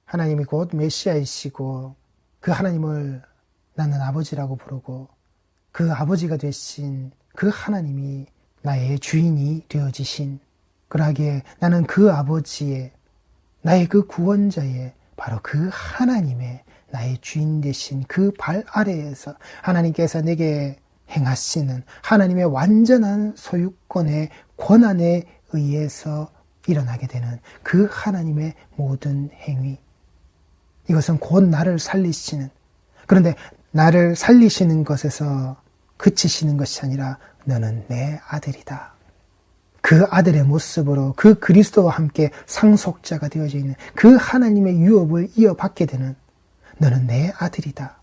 하나님이 곧 메시아이시고 그 하나님을 나는 아버지라고 부르고 그 아버지가 되신 그 하나님이 나의 주인이 되어지신, 그러하기에 나는 그 아버지의, 나의 그 구원자의 바로 그 하나님의 나의 주인 되신 그 발 아래에서 하나님께서 내게 행하시는 하나님의 완전한 소유권의 권한에 의해서 일어나게 되는 그 하나님의 모든 행위, 이것은 곧 나를 살리시는, 그런데 나를 살리시는 것에서 그치시는 것이 아니라 너는 내 아들이다. 그 아들의 모습으로 그 그리스도와 함께 상속자가 되어져 있는 그 하나님의 유업을 이어받게 되는 너는 내 아들이다.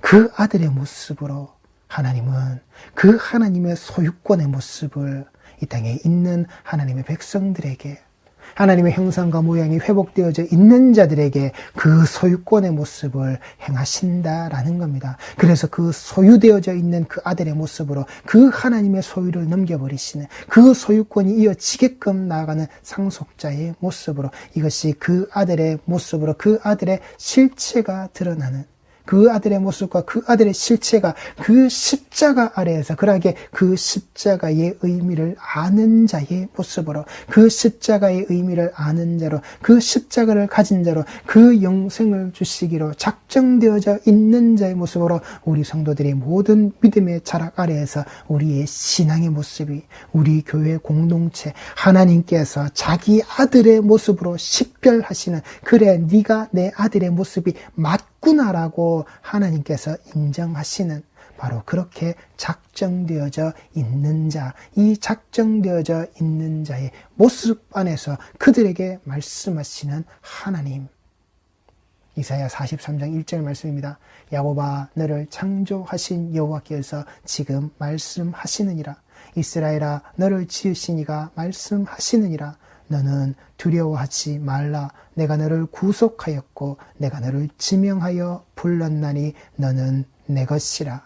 그 아들의 모습으로 하나님은 그 하나님의 소유권의 모습을 이 땅에 있는 하나님의 백성들에게, 하나님의 형상과 모양이 회복되어져 있는 자들에게 그 소유권의 모습을 행하신다라는 겁니다. 그래서 그 소유되어져 있는 그 아들의 모습으로 그 하나님의 소유를 넘겨버리시는, 그 소유권이 이어지게끔 나아가는 상속자의 모습으로, 이것이 그 아들의 모습으로 그 아들의 실체가 드러나는, 그 아들의 모습과 그 아들의 실체가 그 십자가 아래에서, 그러하게 그 십자가의 의미를 아는 자의 모습으로, 그 십자가의 의미를 아는 자로, 그 십자가를 가진 자로, 그 영생을 주시기로 작정되어져 있는 자의 모습으로 우리 성도들이 모든 믿음의 자락 아래에서 우리의 신앙의 모습이, 우리 교회 공동체, 하나님께서 자기 아들의 모습으로 식별하시는, 그래 네가 내 아들의 모습이 맞구나라고 하나님께서 인정하시는, 바로 그렇게 작정되어져 있는 자, 이 작정되어져 있는 자의 모습 안에서 그들에게 말씀하시는 하나님. 이사야 43장 1절 말씀입니다. 야곱아 너를 창조하신 여호와께서 지금 말씀하시느니라. 이스라엘아 너를 지으신 이가 말씀하시느니라. 너는 두려워하지 말라. 내가 너를 구속하였고 내가 너를 지명하여 불렀나니 너는 내 것이라.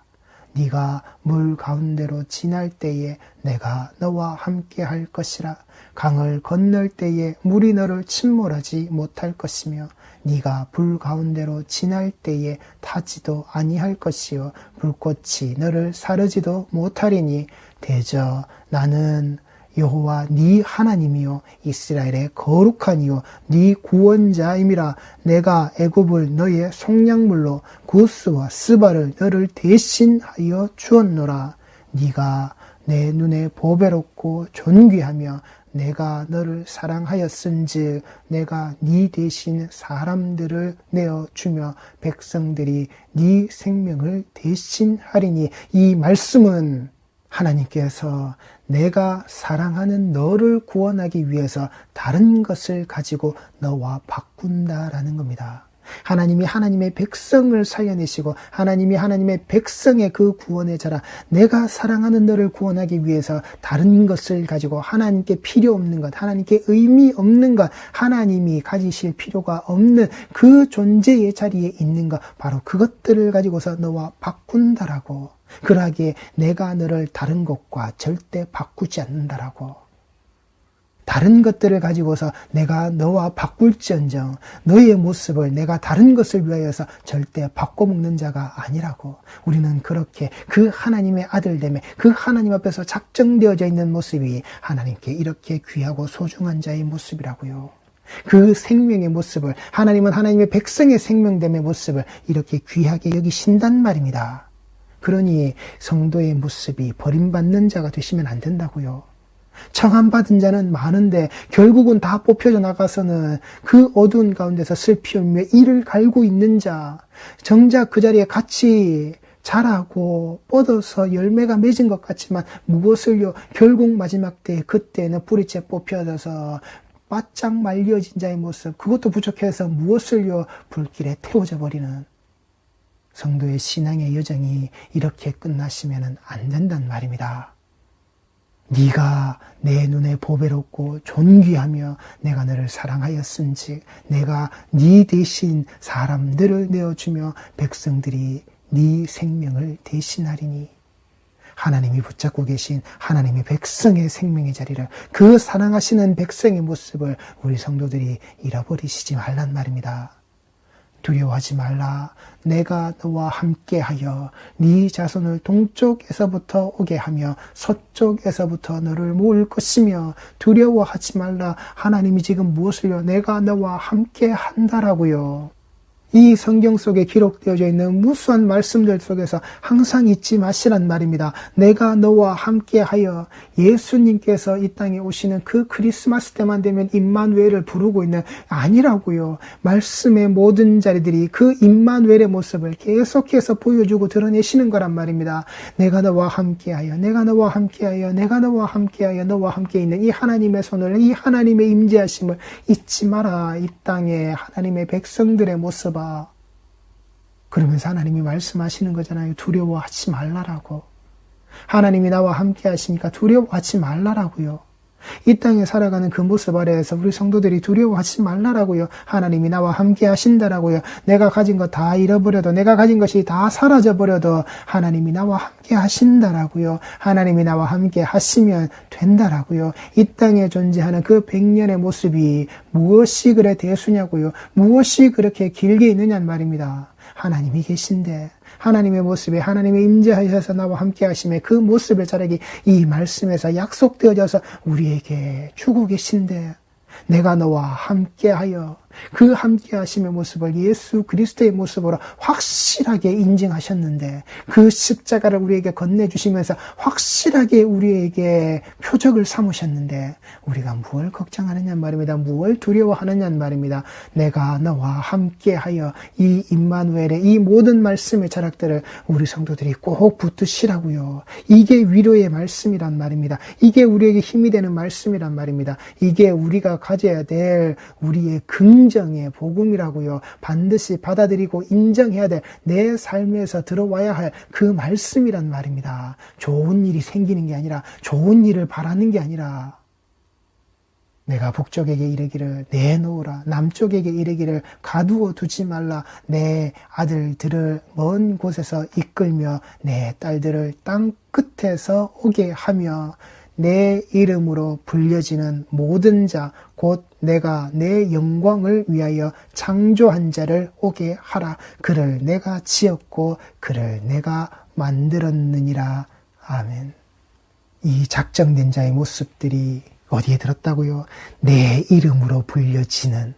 네가 물 가운데로 지날 때에 내가 너와 함께 할 것이라. 강을 건널 때에 물이 너를 침몰하지 못할 것이며 네가 불 가운데로 지날 때에 타지도 아니할 것이요 불꽃이 너를 사르지도 못하리니 대저 나는 여호와 네 하나님이요 이스라엘의 거룩한 이요 네 구원자임이라. 내가 애굽을 너의 속량물로 구스와 스바를 너를 대신하여 주었노라. 네가 내 눈에 보배롭고 존귀하며 내가 너를 사랑하였은즉 내가 네 대신 사람들을 내어주며 백성들이 네 생명을 대신하리니. 이 말씀은 하나님께서 내가 사랑하는 너를 구원하기 위해서 다른 것을 가지고 너와 바꾼다라는 겁니다. 하나님이 하나님의 백성을 살려내시고 하나님이 하나님의 백성의 그 구원의 자라, 내가 사랑하는 너를 구원하기 위해서 다른 것을 가지고 하나님께 필요 없는 것, 하나님께 의미 없는 것, 하나님이 가지실 필요가 없는 그 존재의 자리에 있는 것, 바로 그것들을 가지고서 너와 바꾼다라고. 그러하기에 내가 너를 다른 것과 절대 바꾸지 않는다라고. 다른 것들을 가지고서 내가 너와 바꿀지언정 너의 모습을 내가 다른 것을 위하여서 절대 바꿔먹는 자가 아니라고. 우리는 그렇게 그 하나님의 아들됨에 그 하나님 앞에서 작정되어져 있는 모습이 하나님께 이렇게 귀하고 소중한 자의 모습이라고요. 그 생명의 모습을, 하나님은 하나님의 백성의 생명됨의 모습을 이렇게 귀하게 여기신단 말입니다. 그러니 성도의 모습이 버림받는 자가 되시면 안 된다고요. 청함받은 자는 많은데 결국은 다 뽑혀져 나가서는 그 어두운 가운데서 슬피 울며 이를 갈고 있는 자, 정작 그 자리에 같이 자라고 뻗어서 열매가 맺은 것 같지만 무엇을요, 결국 마지막 때 그때는 뿌리째 뽑혀져서 바짝 말려진 자의 모습, 그것도 부족해서 무엇을요, 불길에 태워져 버리는 성도의 신앙의 여정이 이렇게 끝나시면 안 된단 말입니다. 네가 내 눈에 보배롭고 존귀하며 내가 너를 사랑하였은즉 내가 네 대신 사람들을 내어주며 백성들이 네 생명을 대신하리니. 하나님이 붙잡고 계신 하나님의 백성의 생명의 자리를, 그 사랑하시는 백성의 모습을 우리 성도들이 잃어버리시지 말란 말입니다. 두려워하지 말라. 내가 너와 함께하여 네 자손을 동쪽에서부터 오게 하며 서쪽에서부터 너를 모을 것이며, 두려워하지 말라. 하나님이 지금 무엇을요? 내가 너와 함께한다라고요. 이 성경 속에 기록되어져 있는 무수한 말씀들 속에서 항상 잊지 마시란 말입니다. 내가 너와 함께하여, 예수님께서 이 땅에 오시는 그 크리스마스 때만 되면 임마누엘을 부르고 있는 아니라고요. 말씀의 모든 자리들이 그 임마누엘의 모습을 계속해서 보여주고 드러내시는 거란 말입니다. 내가 너와 함께하여, 내가 너와 함께하여, 내가 너와 함께하여, 너와 함께 있는 이 하나님의 손을, 이 하나님의 임재하심을 잊지 마라. 이 땅에 하나님의 백성들의 모습, 그러면서 하나님이 말씀하시는 거잖아요. 두려워하지 말라라고. 하나님이 나와 함께 하시니까 두려워하지 말라라고요. 이 땅에 살아가는 그 모습 아래에서 우리 성도들이 두려워하지 말라라고요. 하나님이 나와 함께 하신다라고요. 내가 가진 거 다 잃어버려도, 내가 가진 것이 다 사라져버려도 하나님이 나와 함께 하신다라고요. 하나님이 나와 함께 하시면 된다라고요. 이 땅에 존재하는 그 100년의 모습이 무엇이 그래 대수냐고요. 무엇이 그렇게 길게 있느냐는 말입니다. 하나님이 계신데, 하나님의 모습에 하나님의 임재하셔서 나와 함께 하심에 그 모습의 자락이 이 말씀에서 약속되어져서 우리에게 주고 계신데, 내가 너와 함께하여, 그 함께하심의 모습을 예수 그리스도의 모습으로 확실하게 인증하셨는데, 그 십자가를 우리에게 건네주시면서 확실하게 우리에게 표적을 삼으셨는데, 우리가 무엇을 걱정하느냐 말입니다. 무엇을 두려워하느냐 말입니다. 내가 너와 함께하여, 이 임마누엘의 이 모든 말씀의 자락들을 우리 성도들이 꼭 붙드시라고요. 이게 위로의 말씀이란 말입니다. 이게 우리에게 힘이 되는 말씀이란 말입니다. 이게 우리가 가져야 될 우리의 긍정의 복음이라고요. 반드시 받아들이고 인정해야 될, 내 삶에서 들어와야 할 그 말씀이란 말입니다. 좋은 일이 생기는 게 아니라, 좋은 일을 바라는 게 아니라, 내가 북쪽에게 이르기를 내놓으라, 남쪽에게 이르기를 가두어 두지 말라, 내 아들들을 먼 곳에서 이끌며 내 딸들을 땅 끝에서 오게 하며, 내 이름으로 불려지는 모든 자, 곧 내가 내 영광을 위하여 창조한 자를 오게 하라. 그를 내가 지었고 그를 내가 만들었느니라. 아멘. 이 작정된 자의 모습들이 어디에 들었다고요? 내 이름으로 불려지는,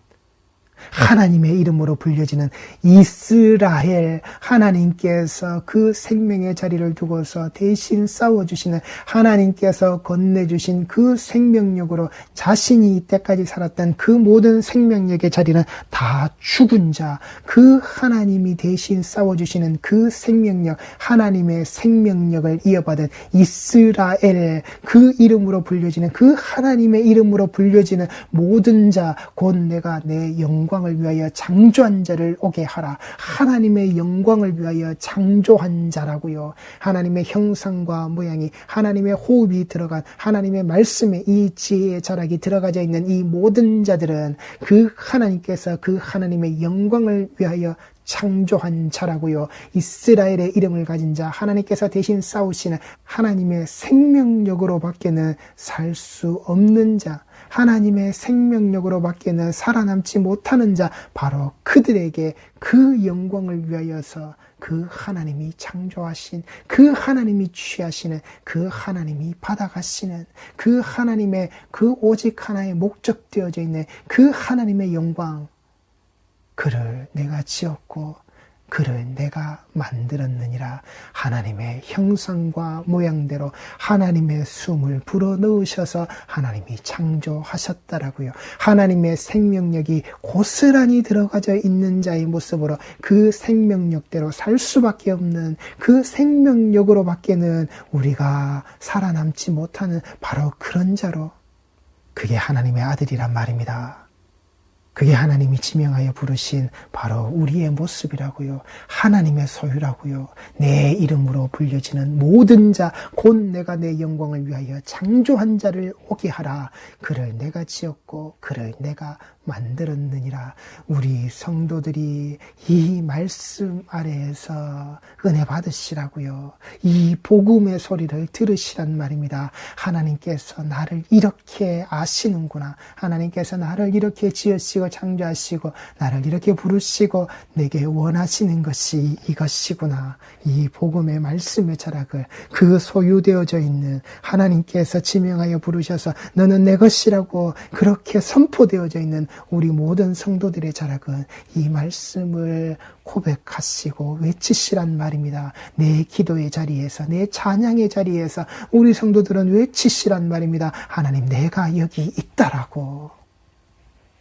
하나님의 이름으로 불려지는 이스라엘, 하나님께서 그 생명의 자리를 두고서 대신 싸워주시는, 하나님께서 건네주신 그 생명력으로 자신이 이때까지 살았던 그 모든 생명력의 자리는 다 죽은 자, 그 하나님이 대신 싸워주시는 그 생명력, 하나님의 생명력을 이어받은 이스라엘, 그 이름으로 불려지는, 그 하나님의 이름으로 불려지는 모든 자, 곧 내가 내 영광을 위하여 창조한 자를 오게 하라. 하나님의 영광을 위하여 창조한 자라고요. 하나님의 형상과 모양이, 하나님의 호흡이 들어간, 하나님의 말씀에 이 지혜의 자락이 들어가져 있는 이 모든 자들은 그 하나님께서 그 하나님의 영광을 위하여 창조한 자라고요. 이스라엘의 이름을 가진 자, 하나님께서 대신 싸우시는, 하나님의 생명력으로 밖에는 살 수 없는 자, 하나님의 생명력으로 밖에는 살아남지 못하는 자, 바로 그들에게 그 영광을 위하여서 그 하나님이 창조하신, 그 하나님이 취하시는, 그 하나님이 받아가시는, 그 하나님의 그 오직 하나의 목적되어져 있는 그 하나님의 영광, 그를 내가 지었고 그를 내가 만들었느니라. 하나님의 형상과 모양대로 하나님의 숨을 불어넣으셔서 하나님이 창조하셨다라고요. 하나님의 생명력이 고스란히 들어가져 있는 자의 모습으로 그 생명력대로 살 수밖에 없는, 그 생명력으로 밖에는 우리가 살아남지 못하는 바로 그런 자로, 그게 하나님의 아들이란 말입니다. 그게 하나님이 지명하여 부르신 바로 우리의 모습이라고요. 하나님의 소유라고요. 내 이름으로 불려지는 모든 자, 곧 내가 내 영광을 위하여 창조한 자를 오게 하라. 그를 내가 지었고 그를 내가 만들었느니라. 우리 성도들이 이 말씀 아래에서 은혜 받으시라고요. 이 복음의 소리를 들으시란 말입니다. 하나님께서 나를 이렇게 아시는구나. 하나님께서 나를 이렇게 지으시고 창조하시고 나를 이렇게 부르시고 내게 원하시는 것이 이것이구나. 이 복음의 말씀의 자락을 그 소유되어져 있는 하나님께서 지명하여 부르셔서 너는 내 것이라고 그렇게 선포되어져 있는 우리 모든 성도들의 자락은 이 말씀을 고백하시고 외치시란 말입니다. 내 기도의 자리에서, 내 찬양의 자리에서 우리 성도들은 외치시란 말입니다. 하나님, 내가 여기 있다라고.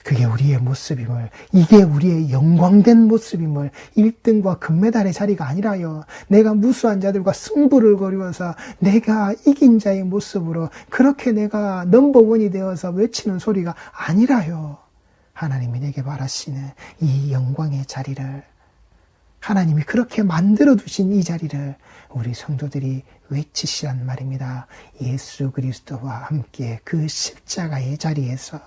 그게 우리의 모습임을, 이게 우리의 영광된 모습임을, 1등과 금메달의 자리가 아니라요. 내가 무수한 자들과 승부를 거리면서 내가 이긴 자의 모습으로 그렇게 내가 넘버원이 되어서 외치는 소리가 아니라요. 하나님이 내게 바라시는 이 영광의 자리를, 하나님이 그렇게 만들어 두신 이 자리를 우리 성도들이 외치시란 말입니다. 예수 그리스도와 함께 그 십자가의 자리에서.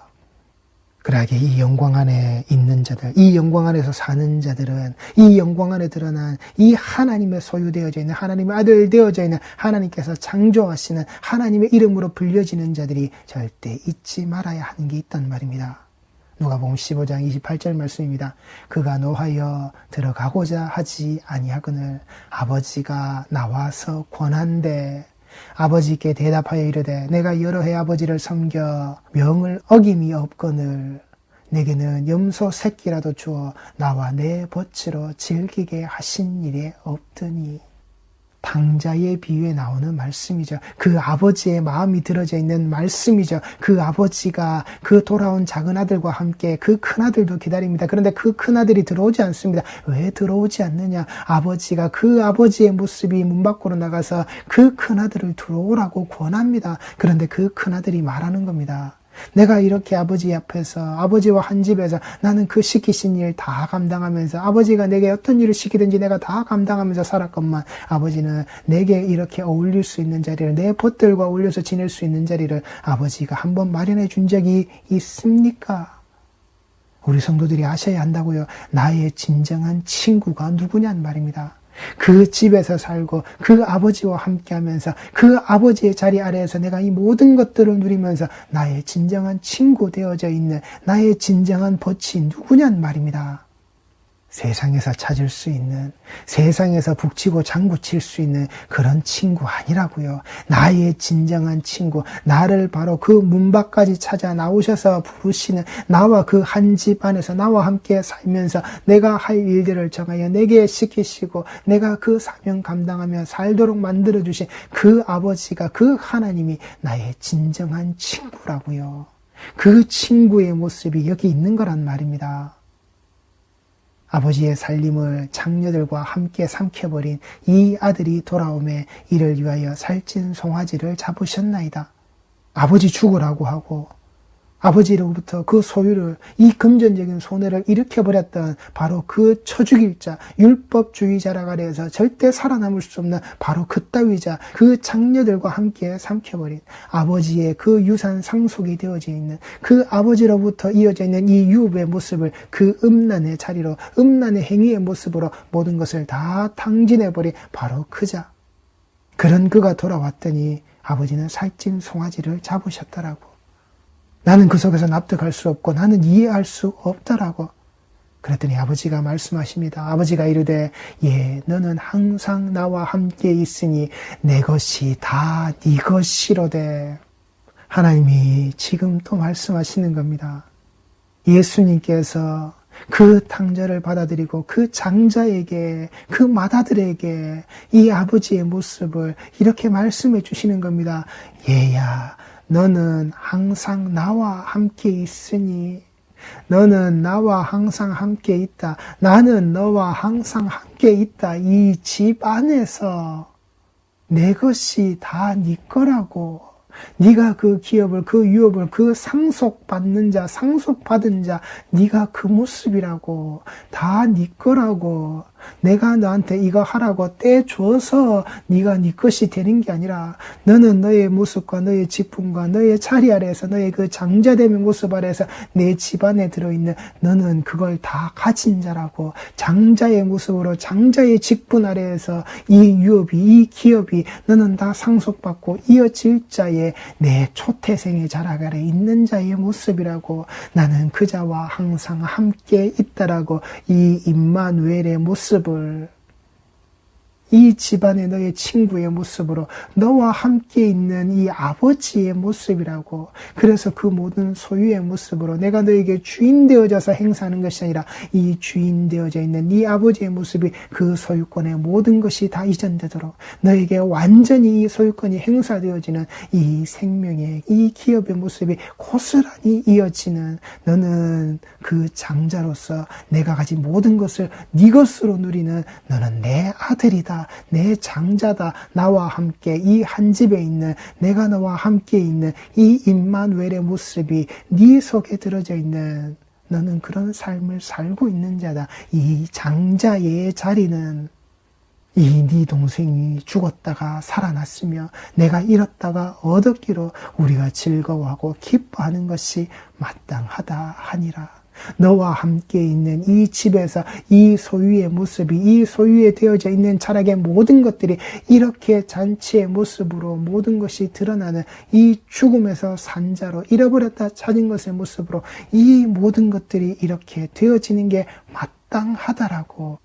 그러하게 이 영광 안에 있는 자들, 이 영광 안에서 사는 자들은 이 영광 안에 드러난 이 하나님의 소유되어져 있는, 하나님의 아들 되어져 있는, 하나님께서 창조하시는 하나님의 이름으로 불려지는 자들이 절대 잊지 말아야 하는 게 있단 말입니다. 누가복음 15장 28절 말씀입니다. 그가 노하여 들어가고자 하지 아니하거늘 아버지가 나와서 권한대 아버지께 대답하여 이르되 내가 여러 해 아버지를 섬겨 명을 어김이 없거늘 내게는 염소 새끼라도 주어 나와 내 벗으로 즐기게 하신 일이 없더니. 당자의 비유에 나오는 말씀이죠. 그 아버지의 마음이 들어져 있는 말씀이죠. 그 아버지가 그 돌아온 작은 아들과 함께 그 큰아들도 기다립니다. 그런데 그 큰아들이 들어오지 않습니다. 왜 들어오지 않느냐? 아버지가 그 아버지의 모습이 문 밖으로 나가서 그 큰아들을 들어오라고 권합니다. 그런데 그 큰아들이 말하는 겁니다. 내가 이렇게 아버지 앞에서, 아버지와 한 집에서 나는 그 시키신 일 다 감당하면서, 아버지가 내게 어떤 일을 시키든지 내가 다 감당하면서 살았건만 아버지는 내게 이렇게 어울릴 수 있는 자리를, 내 벗들과 어울려서 지낼 수 있는 자리를 아버지가 한번 마련해 준 적이 있습니까? 우리 성도들이 아셔야 한다고요. 나의 진정한 친구가 누구냔 말입니다. 그 집에서 살고 그 아버지와 함께하면서 그 아버지의 자리 아래에서 내가 이 모든 것들을 누리면서 나의 진정한 친구 되어져 있는 나의 진정한 벗이 누구냔 말입니다. 세상에서 찾을 수 있는, 세상에서 북치고 장구칠 수 있는 그런 친구 아니라고요. 나의 진정한 친구, 나를 바로 그 문 밖까지 찾아 나오셔서 부르시는, 나와 그 한 집 안에서 나와 함께 살면서 내가 할 일들을 정하여 내게 시키시고 내가 그 사명 감당하며 살도록 만들어주신 그 아버지가, 그 하나님이 나의 진정한 친구라고요. 그 친구의 모습이 여기 있는 거란 말입니다. 아버지의 살림을 장녀들과 함께 삼켜버린 이 아들이 돌아오매 이를 위하여 살찐 송아지를 잡으셨나이다. 아버지 죽으라고 하고 아버지로부터 그 소유를, 이 금전적인 손해를 일으켜버렸던 바로 그 처죽일자, 율법주의자라 아래에서 절대 살아남을 수 없는 바로 그따위자, 그 장녀들과 함께 삼켜버린 아버지의 그 유산 상속이 되어져 있는, 그 아버지로부터 이어져 있는 이 유업의 모습을 그 음란의 자리로, 음란의 행위의 모습으로 모든 것을 다 탕진해버린 바로 그자. 그런 그가 돌아왔더니 아버지는 살찐 송아지를 잡으셨더라고. 나는 그 속에서 납득할 수 없고 나는 이해할 수 없더라고. 그랬더니 아버지가 말씀하십니다. 아버지가 이르되 예, 너는 항상 나와 함께 있으니 내 것이 다 네 것이로되. 하나님이 지금 또 말씀하시는 겁니다. 예수님께서 그 탕자를 받아들이고 그 장자에게, 그 맏아들에게 이 아버지의 모습을 이렇게 말씀해 주시는 겁니다. 얘야, 너는 항상 나와 함께 있으니, 너는 나와 항상 함께 있다. 나는 너와 항상 함께 있다. 이 집 안에서 내 것이 다 네 거라고. 네가 그 기업을, 그 유업을, 그 상속받는 자, 상속받은 자, 네가 그 모습이라고. 다 네 거라고. 내가 너한테 이거 하라고 떼줘서 네가 네 것이 되는 게 아니라 너는 너의 모습과 너의 직분과 너의 자리 아래에서 너의 그 장자됨의 모습 아래에서 내 집안에 들어있는 너는 그걸 다 가진 자라고. 장자의 모습으로 장자의 직분 아래에서 이 유업이, 이 기업이 너는 다 상속받고 이어질 자의 내 초태생의 자락 아래 있는 자의 모습이라고. 나는 그 자와 항상 함께 있다라고. 이 임마누엘의 모습을 이 집안의 너의 친구의 모습으로 너와 함께 있는 이 아버지의 모습이라고. 그래서 그 모든 소유의 모습으로 내가 너에게 주인 되어져서 행사하는 것이 아니라 이 주인 되어져 있는 네 아버지의 모습이 그 소유권의 모든 것이 다 이전되도록 너에게 완전히 이 소유권이 행사되어지는 이 생명의 이 기업의 모습이 고스란히 이어지는 너는 그 장자로서 내가 가진 모든 것을 네 것으로 누리는 너는 내 아들이다. 내 장자다. 나와 함께 이 한 집에 있는 내가 너와 함께 있는 이 임마누엘의 모습이 네 속에 들어져 있는 너는 그런 삶을 살고 있는 자다. 이 장자의 자리는 이 네 동생이 죽었다가 살아났으며 내가 잃었다가 얻었기로 우리가 즐거워하고 기뻐하는 것이 마땅하다 하니라. 너와 함께 있는 이 집에서 이 소유의 모습이 이 소유에 되어져 있는 자락의 모든 것들이 이렇게 잔치의 모습으로 모든 것이 드러나는 이 죽음에서 산자로 잃어버렸다 찾은 것의 모습으로 이 모든 것들이 이렇게 되어지는 게 마땅하다라고.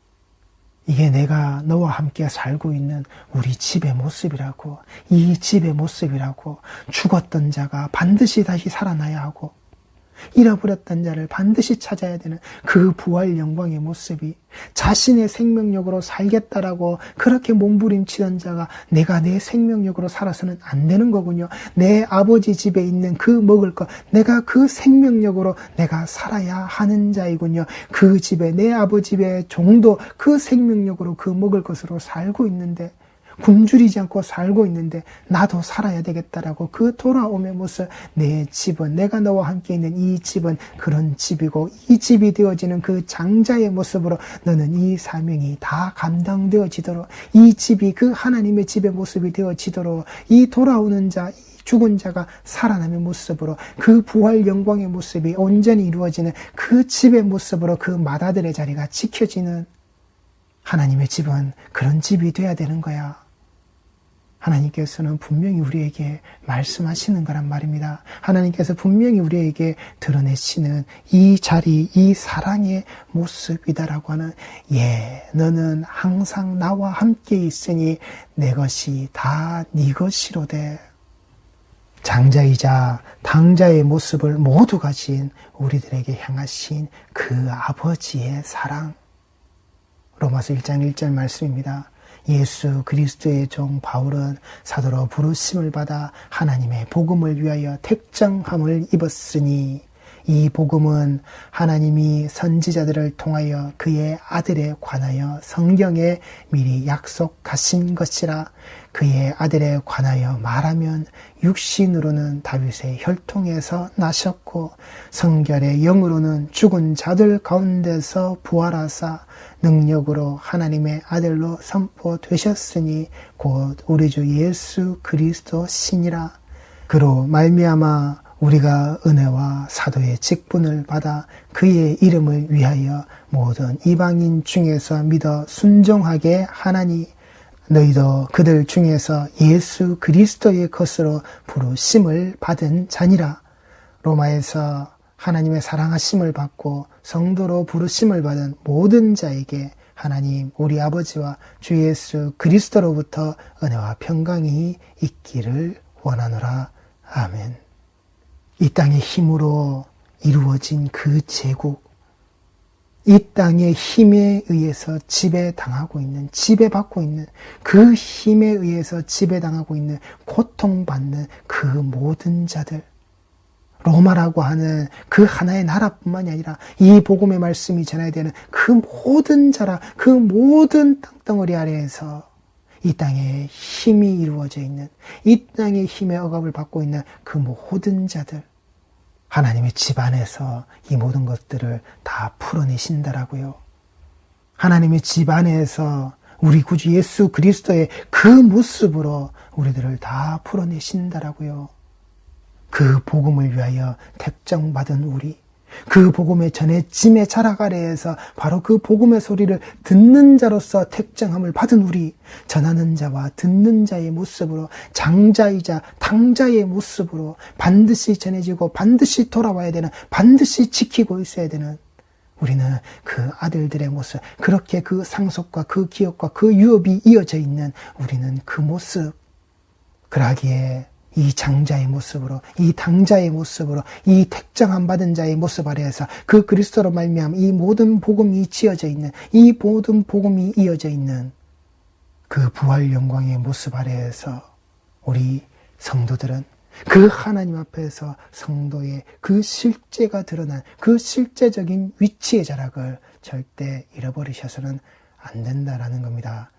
이게 내가 너와 함께 살고 있는 우리 집의 모습이라고. 이 집의 모습이라고. 죽었던 자가 반드시 다시 살아나야 하고 잃어버렸던 자를 반드시 찾아야 되는 그 부활 영광의 모습이 자신의 생명력으로 살겠다라고 그렇게 몸부림치던 자가 내가 내 생명력으로 살아서는 안 되는 거군요. 내 아버지 집에 있는 그 먹을 것 내가 그 생명력으로 내가 살아야 하는 자이군요. 그 집에 내 아버지 집의 종도 그 생명력으로 그 먹을 것으로 살고 있는데 굶주리지 않고 살고 있는데 나도 살아야 되겠다라고 그 돌아옴의 모습. 내 집은 내가 너와 함께 있는 이 집은 그런 집이고 이 집이 되어지는 그 장자의 모습으로 너는 이 사명이 다 감당되어지도록 이 집이 그 하나님의 집의 모습이 되어지도록 이 돌아오는 자 죽은 자가 살아남의 모습으로 그 부활 영광의 모습이 온전히 이루어지는 그 집의 모습으로 그 맏아들의 자리가 지켜지는 하나님의 집은 그런 집이 돼야 되는 거야. 하나님께서는 분명히 우리에게 말씀하시는 거란 말입니다. 하나님께서 분명히 우리에게 드러내시는 이 자리, 이 사랑의 모습이다라고 하는 너는 항상 나와 함께 있으니 내 것이 다 네 것이로되. 장자이자 당자의 모습을 모두 가진 우리들에게 향하신 그 아버지의 사랑. 로마서 1장 1절 말씀입니다. 예수 그리스도의 종 바울은 사도로 부르심을 받아 하나님의 복음을 위하여 택정함을 입었으니 이 복음은 하나님이 선지자들을 통하여 그의 아들에 관하여 성경에 미리 약속하신 것이라. 그의 아들에 관하여 말하면 육신으로는 다윗의 혈통에서 나셨고 성결의 영으로는 죽은 자들 가운데서 부활하사 능력으로 하나님의 아들로 선포되셨으니 곧 우리 주 예수 그리스도 신이라. 그로 말미암아 우리가 은혜와 사도의 직분을 받아 그의 이름을 위하여 모든 이방인 중에서 믿어 순종하게 하나니 너희도 그들 중에서 예수 그리스도의 것으로 부르심을 받은 자니라. 로마에서 하나님의 사랑하심을 받고 성도로 부르심을 받은 모든 자에게 하나님 우리 아버지와 주 예수 그리스도로부터 은혜와 평강이 있기를 원하노라. 아멘. 이 땅의 힘으로 이루어진 그 제국, 이 땅의 힘에 의해서 지배당하고 있는, 지배받고 있는, 그 힘에 의해서 지배당하고 있는, 고통받는 그 모든 자들, 로마라고 하는 그 하나의 나라뿐만이 아니라 이 복음의 말씀이 전해야 되는 그 모든 자라, 그 모든 땅덩어리 아래에서 이 땅에 힘이 이루어져 있는, 이 땅에 힘의 억압을 받고 있는 그 모든 자들, 하나님의 집 안에서 이 모든 것들을 다 풀어내신다라고요. 하나님의 집 안에서 우리 구주 예수 그리스도의 그 모습으로 우리들을 다 풀어내신다라고요. 그 복음을 위하여 택정받은 우리, 그 복음의 전해짐의 자락 아래에서 바로 그 복음의 소리를 듣는 자로서 택정함을 받은 우리, 전하는 자와 듣는 자의 모습으로, 장자이자 당자의 모습으로 반드시 전해지고 반드시 돌아와야 되는, 반드시 지키고 있어야 되는 우리는 그 아들들의 모습, 그렇게 그 상속과 그 기업과 그 유업이 이어져 있는 우리는 그 모습, 그러하기에 이 장자의 모습으로, 이 당자의 모습으로, 이 택정함 받은 자의 모습 아래에서 그 그리스도로 말미암아 이 모든 복음이 지어져 있는, 이 모든 복음이 이어져 있는 그 부활 영광의 모습 아래에서 우리 성도들은 그 하나님 앞에서 성도의 그 실제가 드러난 그 실제적인 위치의 자락을 절대 잃어버리셔서는 안 된다라는 겁니다.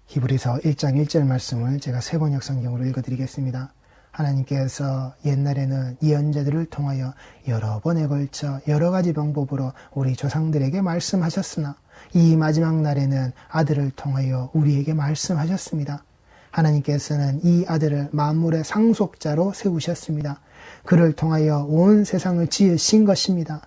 히브리서 1장 1절 말씀을 제가 세번역 성경으로 읽어드리겠습니다. 하나님께서 옛날에는 예언자들을 통하여 여러 번에 걸쳐 여러 가지 방법으로 우리 조상들에게 말씀하셨으나 이 마지막 날에는 아들을 통하여 우리에게 말씀하셨습니다. 하나님께서는 이 아들을 만물의 상속자로 세우셨습니다. 그를 통하여 온 세상을 지으신 것입니다.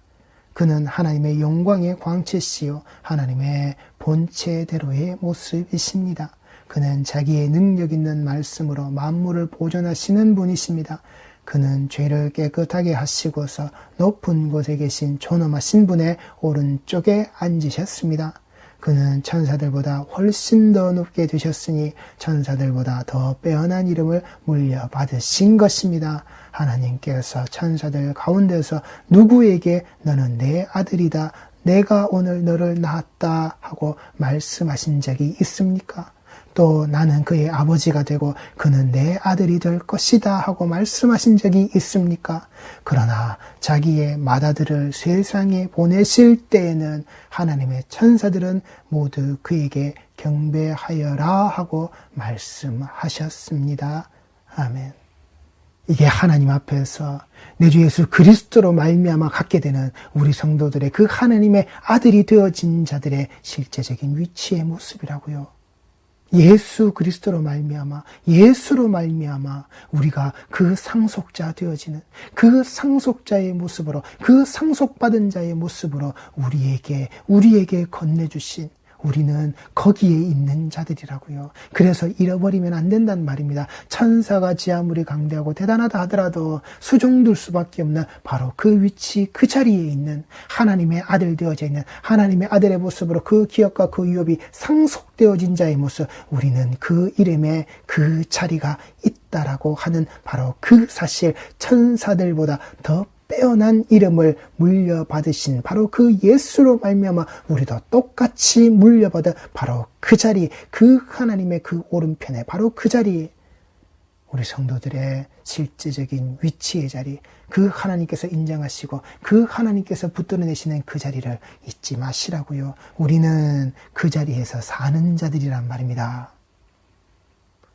그는 하나님의 영광의 광채시요 하나님의 본체대로의 모습이십니다. 그는 자기의 능력 있는 말씀으로 만물을 보존하시는 분이십니다. 그는 죄를 깨끗하게 하시고서 높은 곳에 계신 존엄하신 분의 오른쪽에 앉으셨습니다. 그는 천사들보다 훨씬 더 높게 되셨으니 천사들보다 더 빼어난 이름을 물려받으신 것입니다. 하나님께서 천사들 가운데서 누구에게 너는 내 아들이다, 내가 오늘 너를 낳았다 하고 말씀하신 적이 있습니까? 또 나는 그의 아버지가 되고 그는 내 아들이 될 것이다 하고 말씀하신 적이 있습니까? 그러나 자기의 맏아들을 세상에 보내실 때에는 하나님의 천사들은 모두 그에게 경배하여라 하고 말씀하셨습니다. 아멘. 이게 하나님 앞에서 내 주 예수 그리스도로 말미암아 갖게 되는 우리 성도들의 그 하나님의 아들이 되어진 자들의 실제적인 위치의 모습이라고요. 예수 그리스도로 말미암아, 예수로 말미암아 우리가 그 상속자 되어지는 그 상속자의 모습으로, 그 상속받은 자의 모습으로 우리에게 건네주신, 우리는 거기에 있는 자들이라고요. 그래서 잃어버리면 안 된다는 말입니다. 천사가 지 아무리 강대하고 대단하다 하더라도 수종들 수밖에 없는 바로 그 위치, 그 자리에 있는 하나님의 아들 되어져 있는 하나님의 아들의 모습으로 그 기업과 그 유업이 상속되어진 자의 모습, 우리는 그 이름에 그 자리가 있다라고 하는 바로 그 사실, 천사들보다 더 빼어난 이름을 물려받으신 바로 그 예수로 말미암아 우리도 똑같이 물려받은 바로 그 자리, 그 하나님의 그 오른편에 바로 그 자리, 우리 성도들의 실제적인 위치의 자리, 그 하나님께서 인정하시고 그 하나님께서 붙들어내시는 그 자리를 잊지 마시라고요. 우리는 그 자리에서 사는 자들이란 말입니다.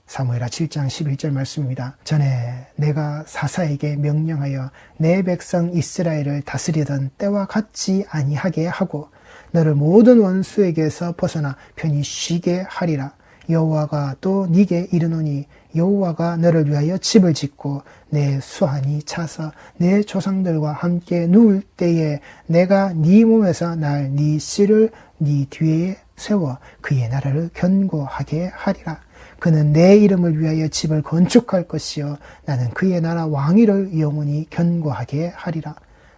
사무엘하 7장 11절 말씀입니다. 전에 내가 사사에게 명령하여 내 백성 이스라엘을 다스리던 때와 같지 아니하게 하고 너를 모든 원수에게서 벗어나 편히 쉬게 하리라. 여호와가 또 네게 이르노니 여호와가 너를 위하여 집을 짓고 내 수한이 차서 내 조상들과 함께 누울 때에 내가 네 몸에서 날 네 씨를 네 뒤에 세워 그의 나라를 견고하게 하리라. 그는 내 이름을 위하여 집을 건축할 것이요 나는 그의 나라 왕위를 영원히 견고하게 하리라.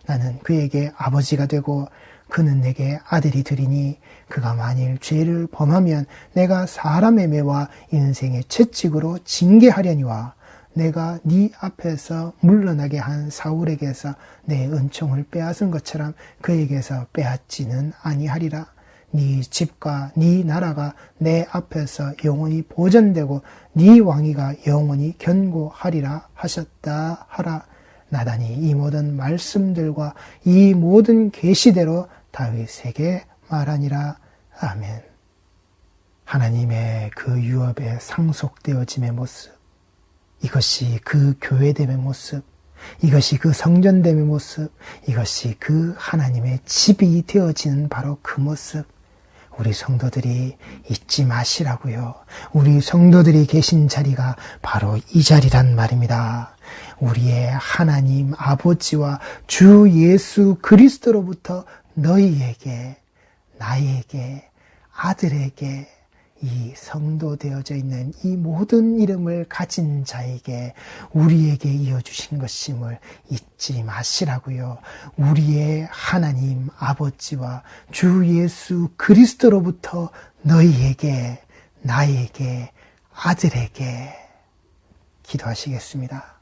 나는 그에게 아버지가 되고 그는 내게 아들이 되리니 그가 만일 죄를 범하면 내가 사람의 매와 인생의 채찍으로 징계하려니와 내가 네 앞에서 물러나게 한 사울에게서 내 은총을 빼앗은 것처럼 그에게서 빼앗지는 아니하리라. 네 집과 네 나라가 내 앞에서 영원히 보존되고 네 왕위가 영원히 견고하리라 하셨다 하라. 나단이 이 모든 말씀들과 이 모든 계시대로 다윗에게 말하니라. 아멘. 하나님의 그 유업에 상속되어짐의 모습, 이것이 그 교회됨의 모습, 이것이 그 성전됨의 모습, 이것이 그 하나님의 집이 되어지는 바로 그 모습, 우리 성도들이 잊지 마시라고요. 우리 성도들이 계신 자리가 바로 이 자리란 말입니다. 우리의 하나님 아버지와 주 예수 그리스도로부터 너희에게, 나에게, 아들에게 이 성도 되어져 있는 이 모든 이름을 가진 자에게 우리에게 이어주신 것임을 잊지 마시라고요. 우리의 하나님 아버지와 주 예수 그리스도로부터 너희에게, 나에게, 아들에게 기도하시겠습니다.